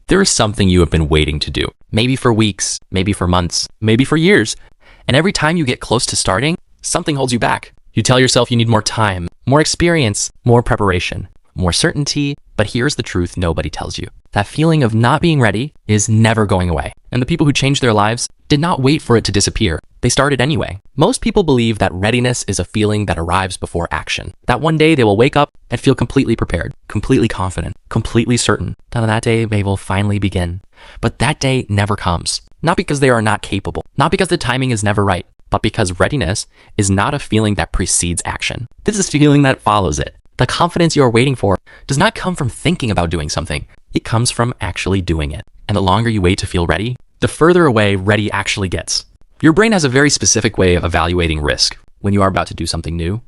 There is something you have been waiting to do. Maybe for weeks, maybe for months, maybe for years. And every time you get close to starting, something holds you back. You tell yourself you need more time, more experience, more preparation, more certainty. But here's the truth nobody tells you. That feeling of not being ready is never going away. And the people who changed their lives did not wait for it to disappear. They started anyway. Most people believe that readiness is a feeling that arrives before action. That one day they will wake up and feel completely prepared, completely confident, completely certain that on that day they will finally begin. But that day never comes. Not because they are not capable, not because the timing is never right, but because readiness is not a feeling that precedes action. This is a feeling that follows it. The confidence you are waiting for does not come from thinking about doing something. It comes from actually doing it. And the longer you wait to feel ready, the further away ready actually gets. Your brain has a very specific way of evaluating risk. When you are about to do something new,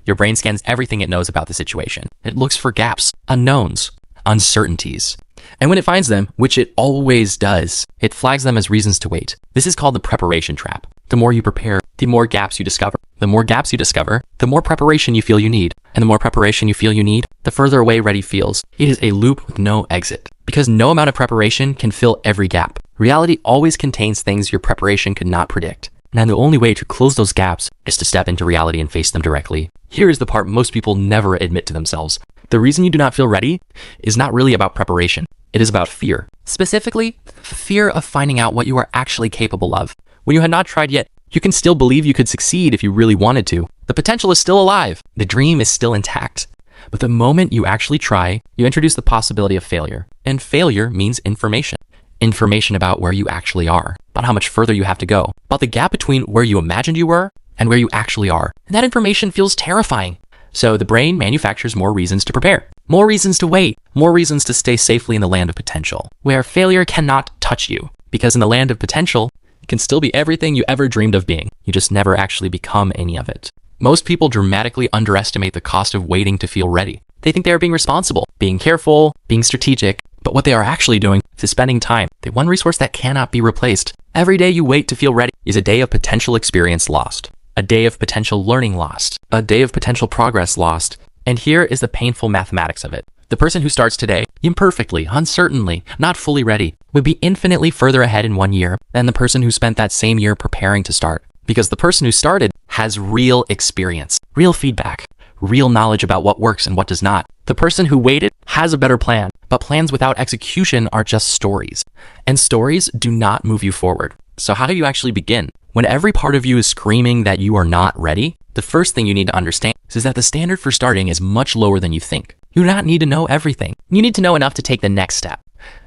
your brain scans everything it knows about the situation. It looks for gaps, unknowns, uncertainties. And when it finds them, which it always does, it flags them as reasons to wait. This is called the preparation trap. The more you prepare, the more gaps you discover. The more gaps you discover, the more preparation you feel you need. And the more preparation you feel you need, the further away ready feels. It is a loop with no exit. Because no amount of preparation can fill every gap. Reality always contains things your preparation could not predict. And the only way to close those gaps is to step into reality and face them directly. Here is the part most people never admit to themselves. The reason you do not feel ready is not really about preparation. It is about fear. Specifically, fear of finding out what you are actually capable of. When you had not tried yet, you can still believe you could succeed if you really wanted to. The potential is still alive. The dream is still intact. But the moment you actually try, you introduce the possibility of failure. And failure means information. Information about where you actually are, about how much further you have to go, about the gap between where you imagined you were and where you actually are. And that information feels terrifying. So the brain manufactures more reasons to prepare, more reasons to wait, more reasons to stay safely in the land of potential, where failure cannot touch you. Because in the land of potential, it can still be everything you ever dreamed of being. You just never actually become any of it. Most people dramatically underestimate the cost of waiting to feel ready. They think they are being responsible, being careful, being strategic, but what they are actually doing is spending time, the one resource that cannot be replaced. Every day you wait to feel ready is a day of potential experience lost, a day of potential learning lost, a day of potential progress lost. And here is the painful mathematics of it. The person who starts today, imperfectly, uncertainly, not fully ready, would be infinitely further ahead in 1 year than the person who spent that same year preparing to start. Because the person who started has real experience, real feedback, real knowledge about what works and what does not. The person who waited has a better plan, but plans without execution are just stories. And stories do not move you forward. So how do you actually begin? When every part of you is screaming that you are not ready, the first thing you need to understand is that the standard for starting is much lower than you think. You do not need to know everything. You need to know enough to take the next step.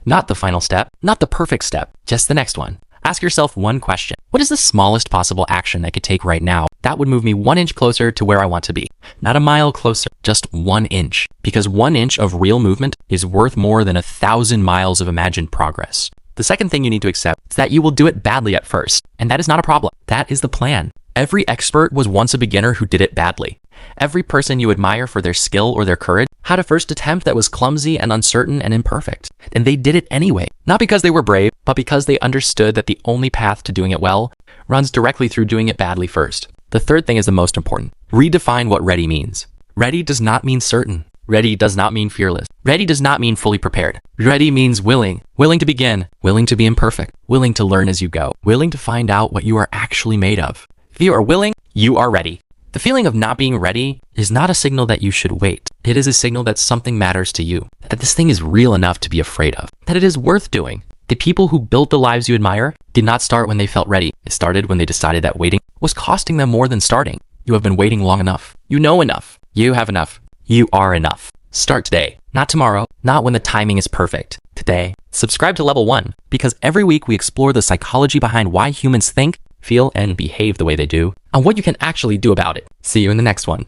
Not the final step, not the perfect step, just the next one. Ask yourself one question. What is the smallest possible action I could take right now that would move me 1 inch closer to where I want to be? Not a mile closer, just 1 inch. Because 1 inch of real movement is worth more than 1,000 miles of imagined progress. The second thing you need to accept is that you will do it badly at first. And that is not a problem. That is the plan. Every expert was once a beginner who did it badly. Every person you admire for their skill or their courage had a first attempt that was clumsy and uncertain and imperfect. And they did it anyway. Not because they were brave, but because they understood that the only path to doing it well runs directly through doing it badly first. The third thing is the most important. Redefine what ready means. Ready does not mean certain. Ready does not mean fearless. Ready does not mean fully prepared. Ready means willing. Willing to begin. Willing to be imperfect. Willing to learn as you go. Willing to find out what you are actually made of. If you are willing, you are ready. The feeling of not being ready is not a signal that you should wait. It is a signal that something matters to you, that this thing is real enough to be afraid of, that it is worth doing. The people who built the lives you admire did not start when they felt ready. It started when they decided that waiting was costing them more than starting. You have been waiting long enough. You know enough. You have enough. You are enough. Start today, not tomorrow, not when the timing is perfect. Today. Subscribe to Level 1 because every week we explore the psychology behind why humans think, feel, and behave the way they do, and what you can actually do about it. See you in the next one.